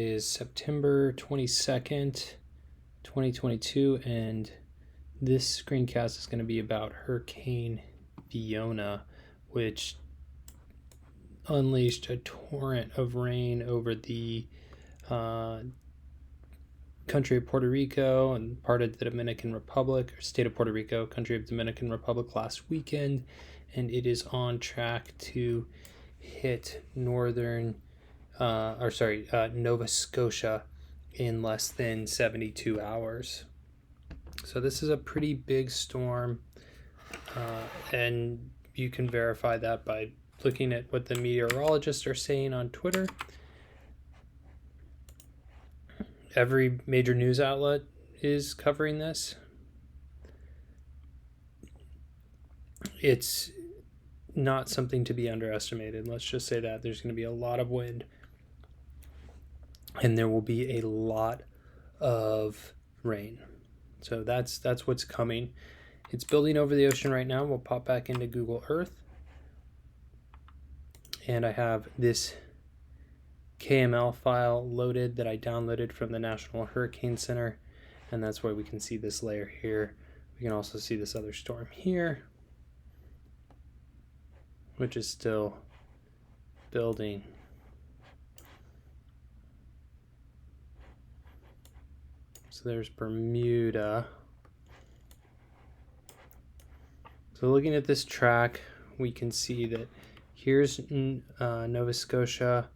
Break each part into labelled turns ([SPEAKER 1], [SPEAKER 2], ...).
[SPEAKER 1] Is September 22nd, 2022, and this screencast is going to be about Hurricane Fiona, which unleashed a torrent of rain over the country of Puerto Rico and part of the Dominican Republic, or state of Puerto Rico, country of Dominican Republic last weekend, and it is on track to hit Nova Scotia in less than 72 hours. So this is a pretty big storm, and you can verify that by looking at what the meteorologists are saying on Twitter. Every major news outlet is covering this. It's not something to be underestimated. Let's just say that there's going to be a lot of wind, and there will be a lot of rain. So that's what's coming. It's building over the ocean right now. We'll pop back into Google Earth, and I have this KML file loaded that I downloaded from the National Hurricane Center, and that's where we can see this layer here. We can also see this other storm here, which is still building. So there's Bermuda. So looking at this track, we can see that here's Nova Scotia.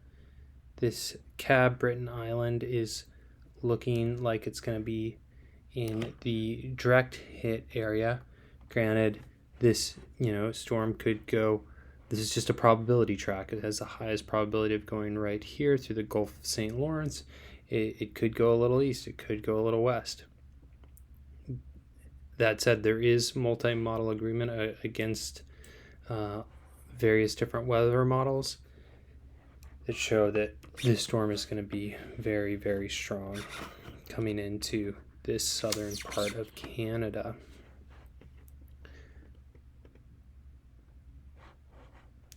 [SPEAKER 1] This Cab Breton Island is looking like it's going to be in the direct hit area. Granted, this storm could go. This is just a probability track. It has the highest probability of going right here through the Gulf of St. Lawrence. It could go a little east. It could go a little west. That said, there is multi-model agreement against various different weather models that show that this storm is going to be very, very strong coming into this southern part of Canada.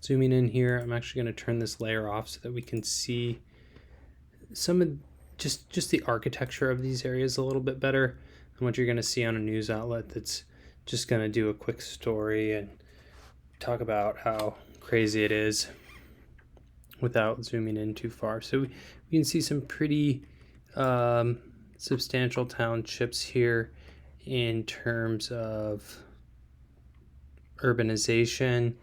[SPEAKER 1] Zooming in here, I'm actually going to turn this layer off so that we can see some of just the architecture of these areas a little bit better than what you're going to see on a news outlet that's just going to do a quick story and talk about how crazy it is without zooming in too far. So we can see some pretty substantial townships here in terms of urbanization.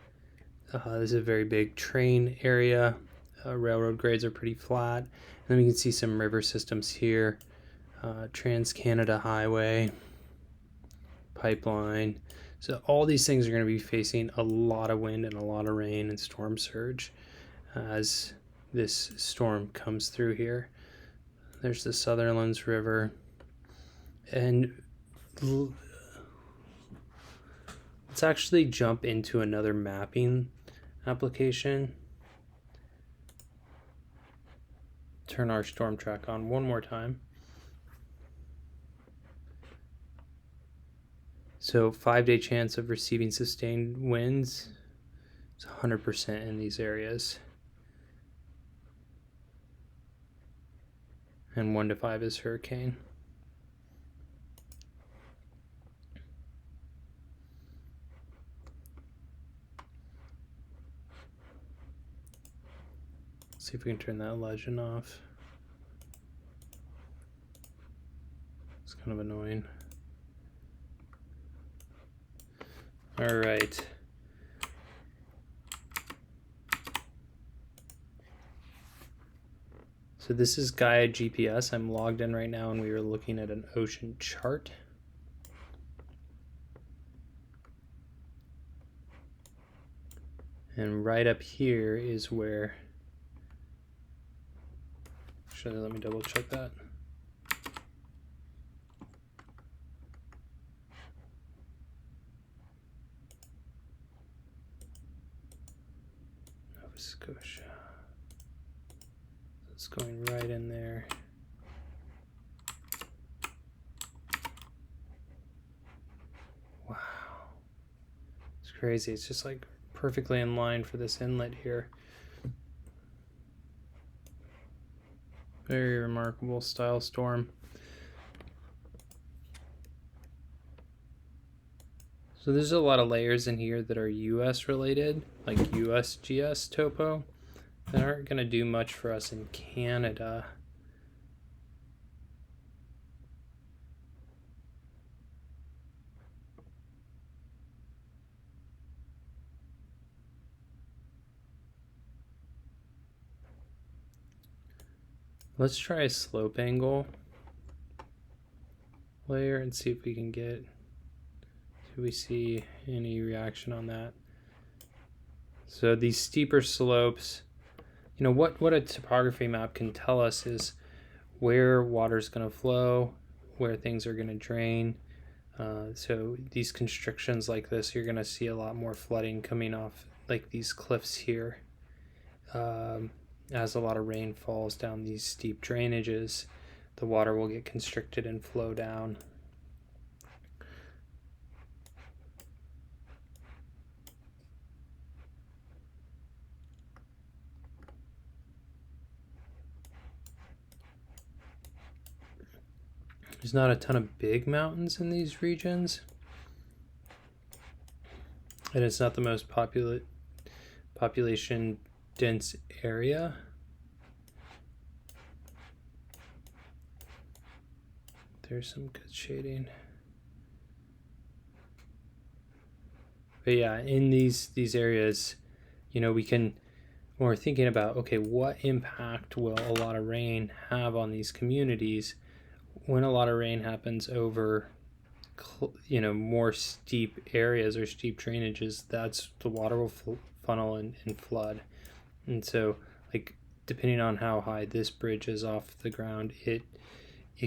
[SPEAKER 1] This is a very big train area. Railroad grades are pretty flat. And then we can see some river systems here. Trans-Canada Highway, pipeline. So all these things are going to be facing a lot of wind and a lot of rain and storm surge as this storm comes through here. There's the Sutherlands River. And let's actually jump into another mapping application. Turn our storm track on one more time. So 5-day chance of receiving sustained winds is 100% in these areas. And 1 to 5 is hurricane. Let's see if we can turn that legend off. It's kind of annoying. All right. So this is Gaia GPS. I'm logged in right now, and we are looking at an ocean chart. And right up here is where, actually, let me double check that. Nova Scotia. It's going right in there. Wow. It's crazy. It's just like perfectly in line for this inlet here. Very remarkable style storm. So there's a lot of layers in here that are US related, like USGS topo, that aren't going to do much for us in Canada. Let's try a slope angle layer and see if we can get, do we see any reaction on that? So these steeper slopes, you know, what a topography map can tell us is where water's going to flow, where things are going to drain. So these constrictions like this, you're going to see a lot more flooding coming off like these cliffs here. As a lot of rain falls down these steep drainages, the water will get constricted and flow down. There's not a ton of big mountains in these regions, and it's not the most population dense area. There's some good shading. But yeah, in these areas, you know, we can, when we're thinking about, okay, what impact will a lot of rain have on these communities? When a lot of rain happens over, you know, more steep areas or steep drainages, that's the water will funnel and flood. And so, like, depending on how high this bridge is off the ground, it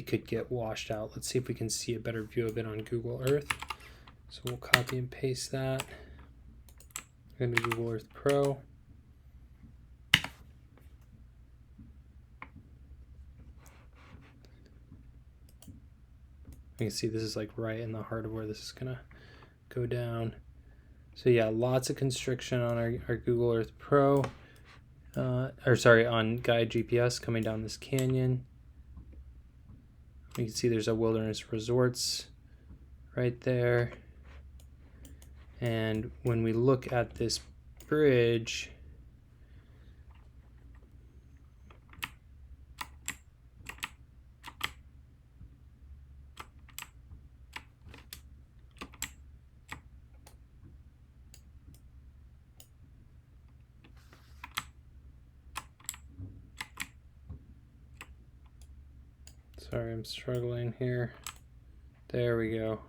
[SPEAKER 1] could get washed out. Let's see if we can see a better view of it on Google Earth. So we'll copy and paste that into Google Earth Pro. You can see this is like right in the heart of where this is gonna go down. So yeah, lots of constriction on our Google Earth Pro, on Guide GPS coming down this canyon. You can see there's a wilderness resorts right there. And when we look at this bridge, sorry, I'm struggling here. There we go.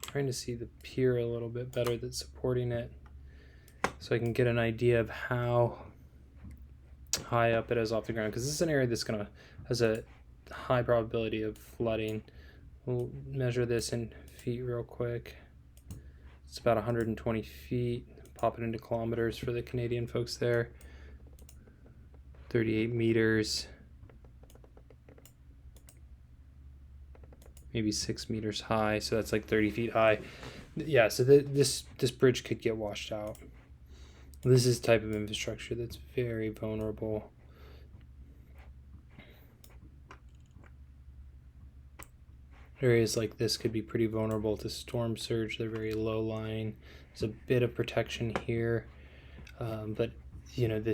[SPEAKER 1] Trying to see the pier a little bit better that's supporting it so I can get an idea of how high up it is off the ground, because this is an area that's has a high probability of flooding. We'll measure this in feet real quick. It's about 120 feet. Pop it into kilometers for the Canadian folks there. 38 meters. Maybe 6 meters high, so that's like 30 feet high. Yeah, so this bridge could get washed out. This is the type of infrastructure that's very vulnerable. Areas like this could be pretty vulnerable to storm surge. They're very low lying. There's a bit of protection here, but you know,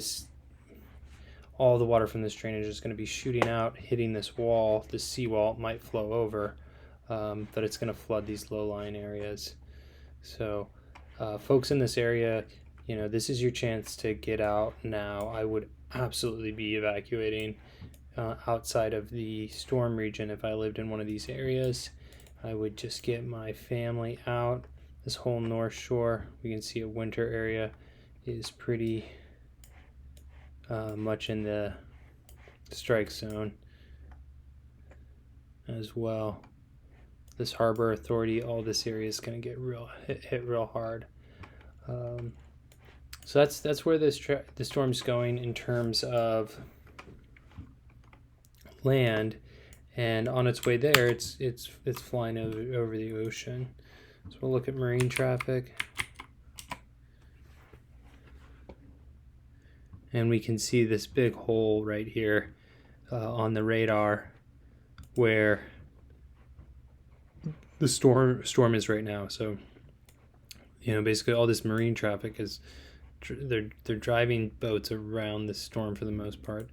[SPEAKER 1] all the water from this drainage is going to be shooting out, hitting this wall. This seawall might flow over, but it's going to flood these low-lying areas. So folks in this area, you know, this is your chance to get out now. I would absolutely be evacuating outside of the storm region. If I lived in one of these areas, I would just get my family out. This whole North Shore, we can see a winter area is pretty much in the strike zone as well. This harbor authority, all this area is going to get hit real hard. So that's where the storm's going in terms of land, and on its way there, it's flying over the ocean. So we'll look at marine traffic. and we can see this big hole right here on the radar where the storm is right now. So, you know, basically all this marine traffic is they're driving boats around the storm for the most part.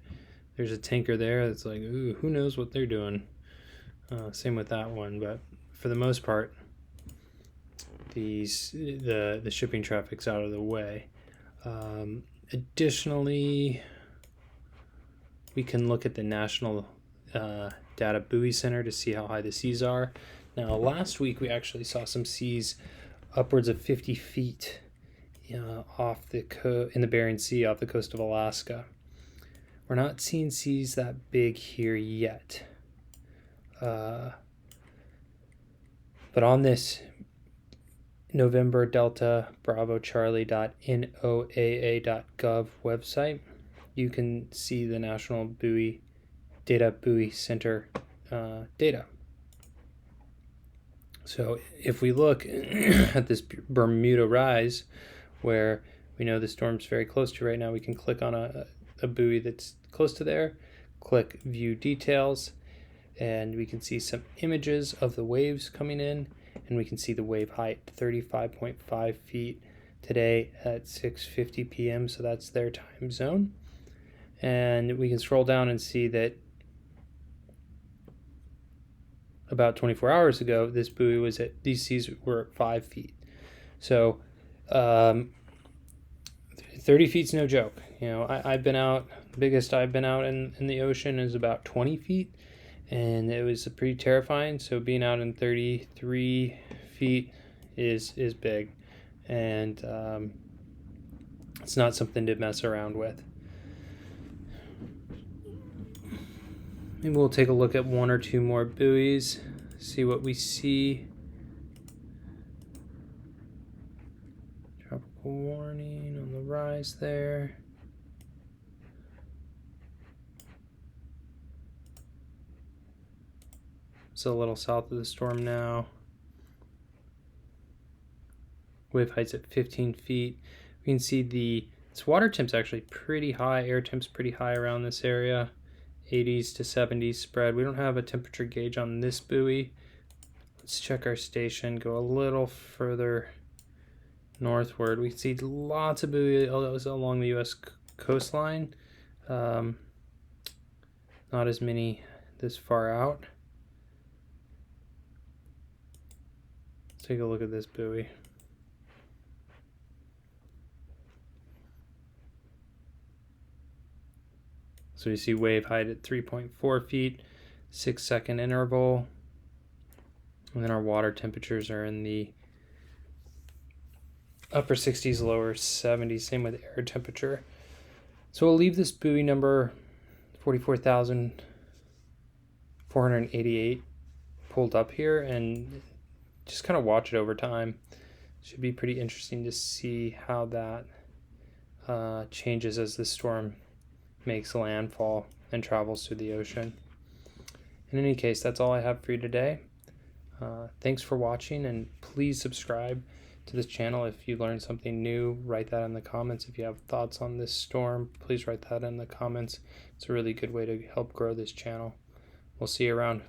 [SPEAKER 1] There's a tanker there that's like, ooh, who knows what they're doing. Same with that one, but for the most part, the shipping traffic's out of the way. Additionally, we can look at the National Data Buoy Center to see how high the seas are. Now, last week we actually saw some seas upwards of 50 feet off in the Bering Sea off the coast of Alaska. We're not seeing seas that big here yet. But on this November Delta Bravo Charlie.noaa.gov website, you can see the National Data Buoy Center data. So if we look at this Bermuda Rise, where we know the storm's very close to right now, we can click on a buoy that's close to there, click View Details, and we can see some images of the waves coming in, and we can see the wave height, 35.5 feet today at 6:50 p.m., so that's their time zone. And we can scroll down and see that about 24 hours ago, this buoy was these seas were at 5 feet. So 30 feet's no joke. You know, I've been out, the biggest I've been out in the ocean is about 20 feet, and it was pretty terrifying. So being out in 33 feet is big, and it's not something to mess around with. Maybe we'll take a look at one or two more buoys, see what we see. Tropical warning on the rise there. It's a little south of the storm now. Wave height's at 15 feet. We can see its water temp's actually pretty high. Air temp's pretty high around this area. 80s to 70s spread. We don't have a temperature gauge on this buoy. Let's check our station, go a little further northward. We can see lots of buoys along the U.S. coastline. Not as many this far out. Let's take a look at this buoy. So you see wave height at 3.4 feet, 6-second interval. And then our water temperatures are in the upper 60s, lower 70s, same with air temperature. So we'll leave this buoy number 44,488 pulled up here and just kind of watch it over time. Should be pretty interesting to see how that changes as the storm makes landfall and travels through the ocean. In any case, that's all I have for you today. Thanks for watching, and please subscribe to this channel if you learned something new. Write that in the comments. If you have thoughts on this storm, please write that in the comments. It's a really good way to help grow this channel. We'll see you around.